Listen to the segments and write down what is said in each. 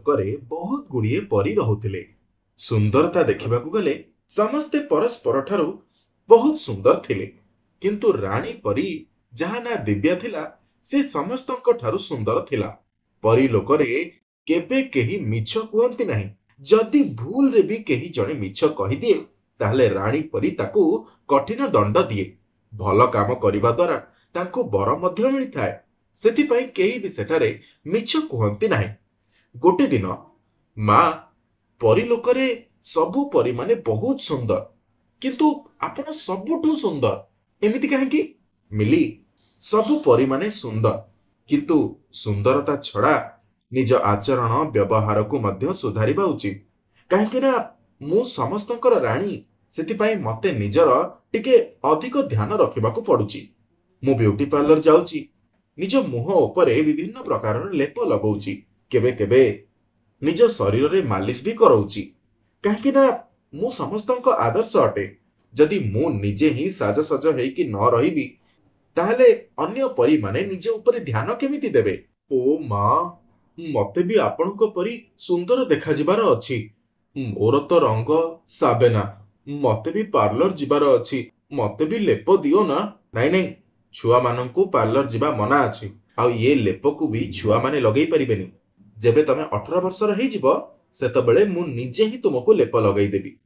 ଲୋକରେ बहुत गुड़िए परी रहुथिले। सुंदरता देखिबाकू गले समस्ते परस्पर ठारू बहुत सुंदर थिले, किंतु रानी परी जहा ना दिव्या थिला से समस्तंक ठारू सुंदर थिला। परी लोकरे केबे केही मिछ कुहंती नाही। जदि भूल रे भी केही जणे मिछ कहि दिए ताहले रानी परी ताकू कठिन दंड दिए। भल काम करिबा द्वारा तांको बर मध्य मिलिथाए। सेथिपाई केही भी सेठारे मिछ कुहंती नाही। गोटे दिन मां परी लोकरे सबु परी माने बहुत सुंदर, किंतु आपण सबुठु सुंदर एमिति काहेकि? मिली सबु परी माने सुंदर, किंतु सुंदरता छड़ा निज आचरण व्यवहार को मध्य सुधारिबा उचित। काहेकि ना मु समस्तंकर रानी, सेथिपाई मते निजर टिके अधिक ध्यान रखिबाकू पड़ुची। मु ब्यूटी पार्लर जाउची, निज मुह उपरे विभिन्न प्रकार लेप लगौची, केबे केबे निज शरीर रे मालिश भी करौची। काहेकि ना मु समस्तंक आदर्श अटे। जदि मु निजे ही साजसज हेइकी न रहिबी ताहले अन्य परी माने निज उपरे ध्यान केमिति देबे? ओ मां, मते भी आपनको परी सुंदर देखा जिबार अछि। मोर तो रंग साबेना, मते भी पार्लर जिबार अछि। मते भी लेप दियो ना। नाइ नाइ, छुआ माननकू पार्लर जिबा मना अछि। आउ ये लेप को भी छुआ माने लगेई परिबेनी। जेबे तमे 18 वर्षर हेइ जिवो सेतबेले मु निजे ही तुमको लेप लगेई देबी।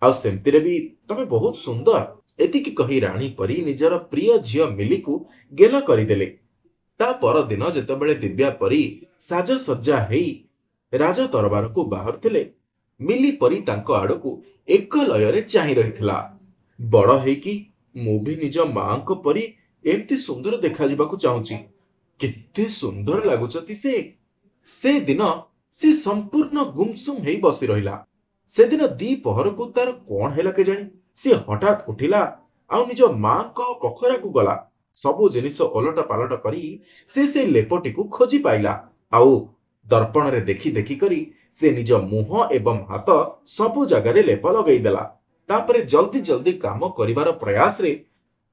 आउ सेमतिरे भी तमे बहुत सुंदर। एतिकी कही रानी परी निजर प्रिय झियो मिली को गेला करिदेले। ता पर दिन जेतबेले दिव्या परी साजसज्जा हेई राज दरबार को बाहर थिले, मिली परी तांको आड़को एक लୟରେ चाहि रहिथिला। बड़ हेइकी मु भी निज मां को परी एमती सुंदर देखा जिबाकू चाहूची। केते सुंदर लागुचती से दिन से संपूर्ण गुमसुम हेई बसी रहिला। से दिन दी पहर को तार कोन हेला के जानी से हठात उठिला आउ निज मां को पखरा को गला। सबु जिनिस ओलटा पालटा करी से लेपटी को खोजी पाइला। आउ दर्पण रे देखी देखी करी से निज मुह एवं हाथ सबु जगारे लेप लगेई देला। तापरे जल्दी जल्दी काम करिवार प्रयास रे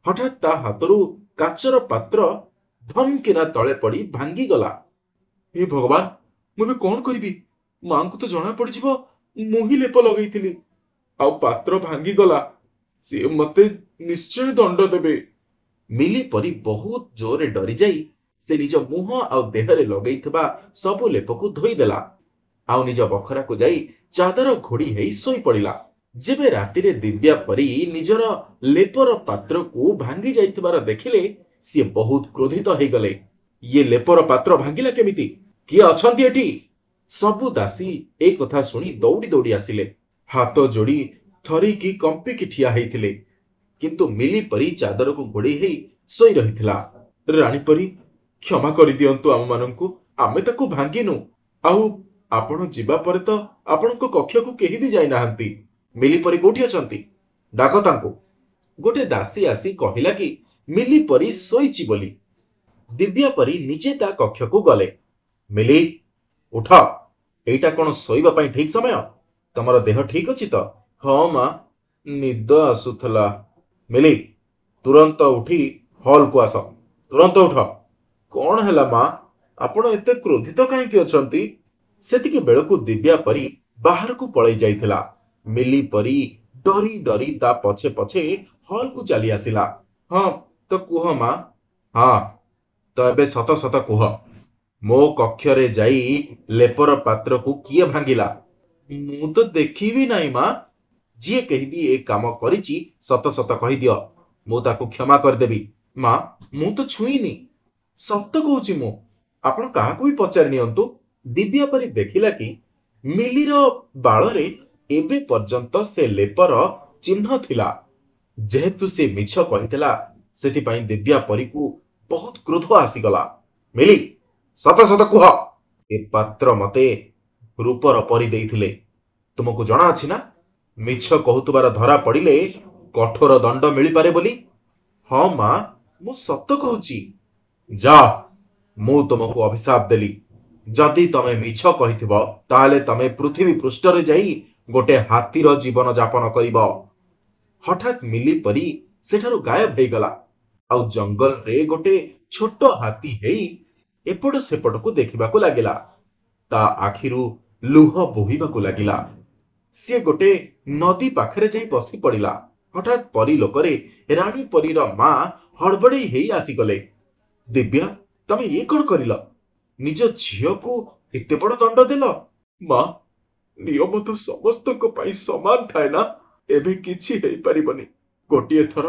हठात ता हाथरू काचर पात्र धमकिना तळे पड़ी भांगी गला। हे भगवान, मुझे कौन करी? मां को तो जना पड़ जिवो मु ही लेप लगेइथिली। आउ पात्र भांगी गला, से मते निश्चय दंड देबे। मिली परी बहुत जोरे डरी जाई से निज मुह आउ देहरे लगेइथिबा सबु लेप को धोई देला। आउ निज बखरा को जाई चादर घोड़ी हेई सोई पड़िला। जेबे राति रे दिव्या परी निजर लेपर पात्र को भांगी जाइथिबार देखिले सी बहुत क्रोधित हेई गले। ये लेपर पात्र भांगिला केमिति? किए अछंती एठी? सबु दासी ए कथा सुनी दौड़ी दौड़ी आसिले। हाथ जोड़ी थरी की कंपी की ठिया हेइथिले, किंतु मिली परी चादर को घोड़ी हेई सोई रहिथिला। रानी परी, क्षमा करि दियंतु आम माननकू, आमे ताकू भांगिनु। आउ आपण जिबा परे तो आपनको कक्ष को केही भी जाई नाहंती। मिली परी कोठी अछंती? डाको तांको। गोटे दासी आसी कहिला कि मिली परी सोईची बोली। दिव्या परी निजे ता कक्ष को गले। मिली, उठ, एटा कोन सोईबा पई ठीक समय? तमर देह ठीक अछि तो? हाँ मां, निद आसुथला। मिली, तुरंत उठी हॉल को आस। तुरंत उठ। कौन हैला मां, आपण एते क्रोधित काहे कि अछंती? सेतिके बेळकू दिव्या परी बाहर को पळै जाइथिला। मिली परी डरी डरी ता पछे पछे हॉल को चली आसिला। हाँ तो कुह मां। हाँ तो एबे सत सत कुह, मो कक्ष रे जाई लेपर पात्र को किए भांगिला? मु तो देखी भी नाही मां। जिए कहि भी ए काम करिची सत सत कहि दियो, मु ताको क्षमा कर देबी। मां, मु तो छुईनी, सत्य कहूची मु। आपण काहाकू भी पचारि नियंतु। दिव्या परी देखिला कि मिलीर बाଳରେ एबे पर्यंत से लेपर चिन्ह थिला। जेहेतु से मिछ कहितला सेतिपाई दिव्या परी को बहुत क्रोध आसीगला। मिली, सत सत कुह, ए पात्र मते रूपर परी देइथिले। तुमको जଣା अछि ना मिछ कहतुबार धरा पड़िले कठोर दंड मिली पारे बोली? हाँ मां, मु सत्य कहूची। जा, मु तुमको अभिशाप देली। जदि तमे मिछ कहिथिबो ताहले तमे पृथ्वी पृष्ठ रे जाई गोटे हाथीर जीवन जापन करिबो। हठात मिली परी सेठारु गायब हेई गला। आउ जंगल रे गोटे छोटो हाथी हेई एपट सेपट को देखिबा को लागिला। ता आखिरु ଲୁହ ବୋହିବାକୁ ଲାଗିଲା। ସିଏ ଗୋଟେ ନଦୀ ପାଖରେ ଯାଇ ବସି ପଡ଼ିଲା। ହଠାତ୍ ପରୀ ଲୋକରେ ରାଣୀ ପରୀର ମା ହଡ଼ବଡ଼େଇ ହେଇ ଆସିଗଲେ। ଦିବ୍ୟା, ତମେ ଇଏ କଣ କରିଲ? ନିଜ ଝିଅକୁ ଏତେ ବଡ଼ ଦଣ୍ଡ ଦେଲ? ମା, ନିୟମ ତ ସମସ୍ତଙ୍କ ପାଇଁ ସମାନ ଥାଏ ନା। ଏବେ କିଛି ହେଇପାରିବନି। ଗୋଟିଏ ଥର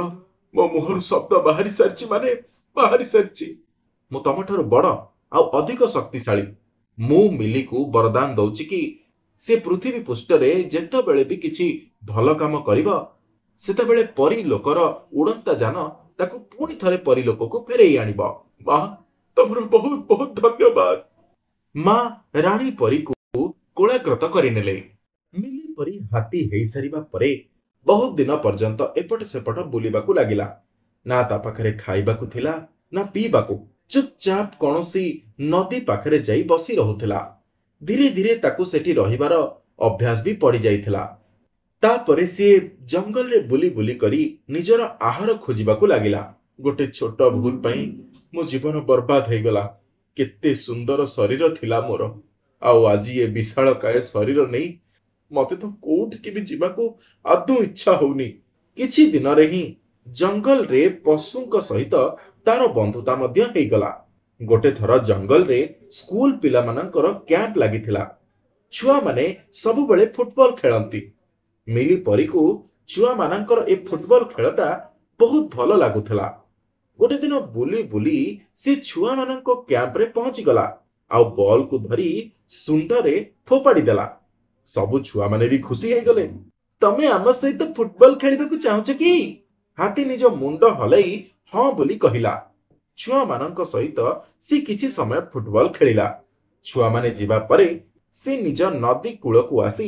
ମୋ ମୁହଁରୁ ଶବ୍ଦ ବାହାରି ସାରିଛି ମାନେ ବାହାରି ସାରିଛି। ମୁଁ ତମଠାରୁ ବଡ଼ ଆଉ ଅଧିକ ଶକ୍ତିଶାଳୀ। ମୁଁ ମିଲିକୁ ବରଦାନ ଦଉଛି କି ସେ ପୃଥିବୀ ପୃଷ୍ଠରେ ଯେତେବେଳେ ବି କିଛି ଭଲ କାମ କରିବ, ସେତେବେଳେ ପରୀ ଲୋକର ଉଡ଼ନ୍ତା ଯାନ ତାକୁ ପୁଣି ଥରେ ପରୀ ଲୋକକୁ ଫେରେଇ ଆଣିବ। ମା, ତମର ବହୁତ ବହୁତ ଧନ୍ୟବାଦ। ମା ରାଣୀ ପରୀକୁ କୋଳାଗ୍ରତ କରିନେଲେ। ମିଲି ପରୀ ହାତୀ ହେଇସାରିବା ପରେ ବହୁତ ଦିନ ପର୍ଯ୍ୟନ୍ତ ଏପଟ ସେପଟ ବୁଲିବାକୁ ଲାଗିଲା। ନା ତା ପାଖରେ ଖାଇବାକୁ ଥିଲା ନା ପିଇବାକୁ। ଚୁପଚାପ କୌଣସି ନଦୀ ପାଖରେ ଯାଇ ବସି ରହୁଥିଲା। ଧୀରେ ଧୀରେ ତାକୁ ସେଠି ରହିବାର ଅଭ୍ୟାସ ବି ପଡ଼ିଯାଇଥିଲା। ତାପରେ ସିଏ ଜଙ୍ଗଲରେ ବୁଲି ବୁଲି କରି ନିଜର ଆହାର ଖୋଜିବାକୁ ଲାଗିଲା। ଗୋଟେ ଛୋଟ ଭୁଲ ପାଇଁ ମୋ ଜୀବନ ବର୍ବାଦ ହେଇଗଲା। କେତେ ସୁନ୍ଦର ଶରୀର ଥିଲା ମୋର, ଆଉ ଆଜି ଏ ବିଶାଳକାୟ ଶରୀର ନେଇ ମତେ ତ କୋଉଠିକି ବି ଯିବାକୁ ଆଦୌ ଇଚ୍ଛା ହଉନି। କିଛି ଦିନରେ ହିଁ ଜଙ୍ଗଲରେ ପଶୁଙ୍କ ସହିତ ତାର ବନ୍ଧୁତା ମଧ୍ୟ ହେଇଗଲା। ଗୋଟେ ଥର ଜଙ୍ଗଲରେ ସ୍କୁଲ ପିଲାମାନଙ୍କର କ୍ୟାମ୍ପ ଲାଗିଥିଲା। ଛୁଆମାନେ ସବୁବେଳେ ଫୁଟବଲ ଖେଳନ୍ତି। ମିଲି ପରୀକୁ ଛୁଆମାନଙ୍କର ଏ ଫୁଟବଲ ଖେଳଟା ବହୁତ ଭଲ ଲାଗୁଥିଲା। ଗୋଟେ ଦିନ ବୁଲି ବୁଲି ସେ ଛୁଆମାନଙ୍କ କ୍ୟାମ୍ପରେ ପହଞ୍ଚିଗଲା ଆଉ ବଲକୁ ଧରି ଶୁଣ୍ଢରେ ଫୋପାଡ଼ି ଦେଲା। ସବୁ ଛୁଆମାନେ ବି ଖୁସି ହେଇଗଲେ। ତମେ ଆମ ସହିତ ଫୁଟବଲ ଖେଳିବାକୁ ଚାହୁଁଛ କି? ହାତୀ ନିଜ ମୁଣ୍ଡ ହଲେଇ ହଁ ବୋଲି କହିଲା। ଛୁଆମାନଙ୍କ ସହିତ ସେ କିଛି ସମୟ ଫୁଟବଲ ଖେଳିଲା। ଛୁଆମାନେ ଯିବା ପରେ ସେ ନିଜ ନଦୀ କୂଳକୁ ଆସି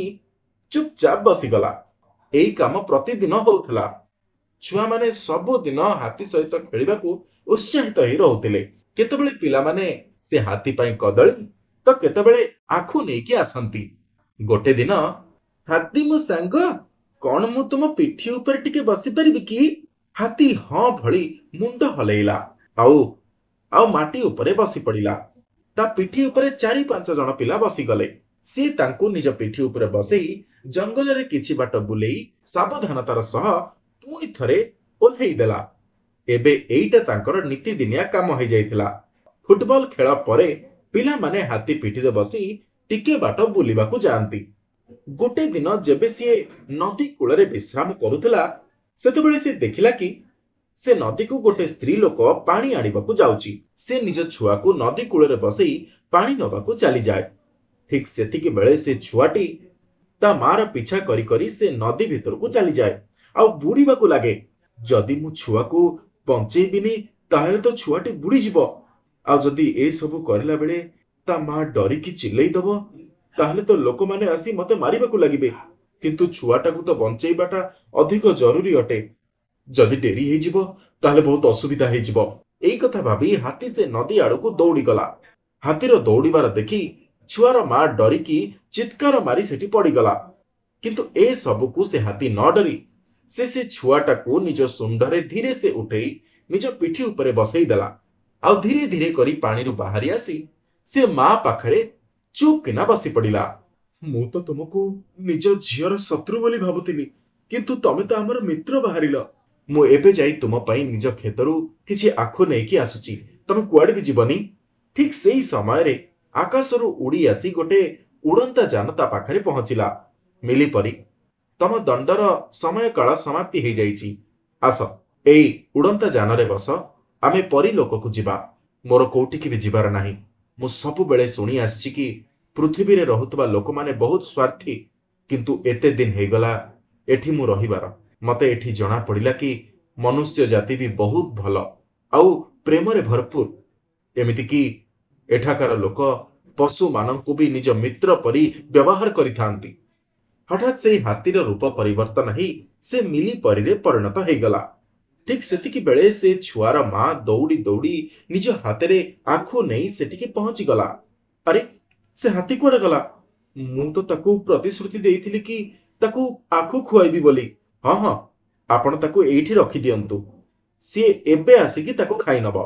ଚୁପଚାପ ବସିଗଲା। ଏଇ କାମ ପ୍ରତିଦିନ ହଉଥିଲା। ଛୁଆମାନେ ସବୁଦିନ ହାତୀ ସହିତ ଖେଳିବାକୁ ଉତ୍ସାହିତ ହେଇ ରହୁଥିଲେ। କେତେବେଳେ ପିଲାମାନେ ସେ ହାତୀ ପାଇଁ କଦଳୀ ତ କେତେବେଳେ ଆଖୁ ନେଇକି ଆସନ୍ତି। ଗୋଟେ ଦିନ, ହାତୀ ମୋ ସାଙ୍ଗ, କଣ ମୁଁ ତୁମ ପିଠି ଉପରେ ଟିକେ ବସିପାରିବି କି? ହାତୀ ହଁ ଭଳି ମୁଣ୍ଡ ହଲେଇଲା ଆଉ ଆଉ ମାଟି ଉପରେ ବସି ପଡ଼ିଲା। ତା ପିଠି ଉପରେ 4-5 ଜଣ ପିଲା ବସିଗଲେ। ସେ ତାଙ୍କୁ ନିଜ ପିଠି ଉପରେ ବସେଇ ଜଙ୍ଗଲରେ କିଛି ବାଟ ବୁଲେଇ ସାବଧାନତାର ସହ ପୁଣି ଥରେ ଓହ୍ଲେଇ ଦେଲା। ଏବେ ଏଇଟା ତାଙ୍କର ନୀତିଦିନିଆ କାମ ହେଇଯାଇଥିଲା। ଫୁଟବଲ ଖେଳ ପରେ ପିଲାମାନେ ହାତୀ ପିଠିରେ ବସି ଟିକେ ବାଟ ବୁଲିବାକୁ ଯାଆନ୍ତି। ଗୋଟେ ଦିନ ଯେବେ ସିଏ ନଦୀ କୂଳରେ ବିଶ୍ରାମ କରୁଥିଲା, ସେତେବେଳେ ସେ ଦେଖିଲା କି ସେ ନଦୀକୁ ଗୋଟେ ସ୍ତ୍ରୀ ଲୋକ ପାଣି ଆଣିବାକୁ ଯାଉଛି। ସେ ନିଜ ଛୁଆକୁ ନଦୀ କୂଳରେ ବସେଇ ପାଣି ନବାକୁ ଚାଲିଯାଏ। ଠିକ୍ ସେତିକି ବେଳେ ସେ ଛୁଆଟି ତା ମାର ପିଛା କରି କରି ସେ ନଦୀ ଭିତରକୁ ଚାଲିଯାଏ ଆଉ ବୁଡ଼ିବାକୁ ଲାଗେ। ଯଦି ମୁଁ ଛୁଆକୁ ବଞ୍ଚେଇବିନି ତାହେଲେ ତ ଛୁଆଟି ବୁଡ଼ିଯିବ। ଆଉ ଯଦି ଏସବୁ କରିଲା ବେଳେ ତା ମା ଡରିକି ଚିଲେଇ ଦବ, ତାହେଲେ ତ ଲୋକମାନେ ଆସି ମତେ ମାରିବାକୁ ଲାଗିବେ। କିନ୍ତୁ ଛୁଆଟାକୁ ତ ବଞ୍ଚେଇବାଟା ଅଧିକ ଜରୁରୀ ଅଟେ। ଯଦି ଡେରି ହେଇଯିବ ତାହେଲେ ବହୁତ ଅସୁବିଧା ହେଇଯିବ। ଏଇ କଥା ଭାବି ହାତୀ ସେ ନଦୀ ଆଡ଼କୁ ଦୌଡ଼ିଗଲା। ହାତୀର ଦୌଡ଼ିବାର ଦେଖି ଛୁଆର ମା ଡରିକି ଚିତ୍କାର ମାରି ସେଠି ପଡ଼ିଗଲା। କିନ୍ତୁ ଏ ସବୁକୁ ସେ ହାତୀ ନ ଡରି ସେ ଛୁଆଟାକୁ ନିଜ ଶୁଣ୍ଢରେ ଧୀରେ ସେ ଉଠେଇ ନିଜ ପିଠି ଉପରେ ବସେଇ ଦେଲା ଆଉ ଧୀରେ ଧୀରେ କରି ପାଣିରୁ ବାହାରି ଆସି ସେ ମା ପାଖରେ ଚୁପ୍ କିନା ବସି ପଡ଼ିଲା। ମୁଁ ତ ତୁମକୁ ନିଜ ଝିଅର ଶତ୍ରୁ ବୋଲି ଭାବୁଥିଲି, କିନ୍ତୁ ତମେ ତ ଆମର ମିତ୍ର ବାହାରିଲ। ମୁଁ ଏବେ ଯାଇ ତୁମ ପାଇଁ ନିଜ କ୍ଷେତରୁ କିଛି ଆଖୁ ନେଇକି ଆସୁଛି। ତମେ କୁଆଡ଼େ ବି ଯିବନି। ଠିକ୍ ସେଇ ସମୟରେ ଆକାଶରୁ ଉଡ଼ି ଆସି ଗୋଟେ ଉଡ଼ନ୍ତା ଯାନ ତା ପାଖରେ ପହଞ୍ଚିଲା। ମିଲି ପରୀ, ତମ ଦଣ୍ଡର ସମୟ କାଳ ସମାପ୍ତି ହେଇଯାଇଛି। ଆସ, ଏଇ ଉଡ଼ନ୍ତା ଯାନରେ ବସ। ଆମେ ପରୀ ଲୋକକୁ ଯିବା। ମୋର କୋଉଠିକି ବି ଯିବାର ନାହିଁ। ମୁଁ ସବୁବେଳେ ଶୁଣି ଆସିଛି କି ପୃଥିବୀରେ ରହୁଥିବା ଲୋକମାନେ ବହୁତ ସ୍ୱାର୍ଥୀ, କିନ୍ତୁ ଏତେ ଦିନ ହେଇଗଲା ଏଠି ମୁଁ ରହିବାର। ମତେ ଏଠି ଜଣା ପଡ଼ିଲା କି ମନୁଷ୍ୟ ଜାତି ବି ବହୁତ ଭଲ ଆଉ ପ୍ରେମରେ ଭରପୁର। ଏମିତିକି ଏଠାକାର ଲୋକ ପଶୁମାନଙ୍କୁ ବି ନିଜ ମିତ୍ର ପରି ବ୍ୟବହାର କରିଥାନ୍ତି। ହଠାତ୍ ସେଇ ହାତୀର ରୂପ ପରିବର୍ତ୍ତନ ହେଇ ସେ ମିଲି ପରୀରେ ପରିଣତ ହେଇଗଲା। ଠିକ୍ ସେତିକି ବେଳେ ସେ ଛୁଆର ମା ଦୌଡ଼ି ଦୌଡ଼ି ନିଜ ହାତରେ ଆଖୁ ନେଇ ସେଠିକି ପହଞ୍ଚିଗଲା। ଆରେ, ସେ ହାତୀ କୁଆଡ଼େ ଗଲା? ମୁଁ ତ ତାକୁ ପ୍ରତିଶ୍ରୁତି ଦେଇଥିଲି କି ତାକୁ ଆଖୁ ଖୁଆଇବି ବୋଲି। ହଁ ହଁ, ଆପଣ ତାକୁ ଏଇଠି ରଖିଦିଅନ୍ତୁ। ସିଏ ଏବେ ଆସିକି ତାକୁ ଖାଇନବ।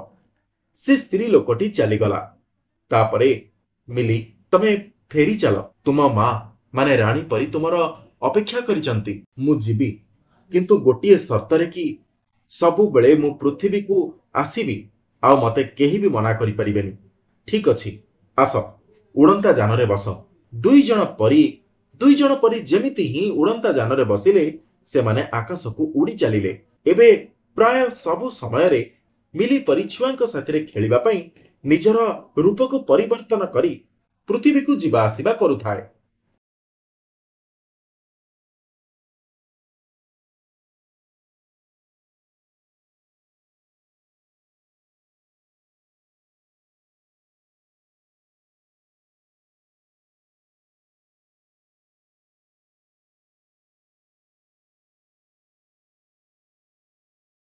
ସେ ସ୍ତ୍ରୀ ଲୋକଟି ଚାଲିଗଲା। ତାପରେ, ମିଲି, ତମେ फेरी चल तुम माँ माने राणी परी तुमर अपेक्षा करिसंती। मु जीवी किंतु गोटिए सर्तरे कि सबु बेले मु पृथ्वी को आसीबी आ मते केही भी मना करि परिबेनी। ठीक अछि आस उड़ंता जानरे बस। दुई जण परी जेमिति ही उड़ंता जानरे बसिले से माने आकाश को उड़ी चलिले। एबे प्राय सबु समय रे मिली परी छुआंक साथिरे खेलिबा पई निजर रूप को परिवर्तन करी पृथ्वी को जीवा आसीबा करुथाए।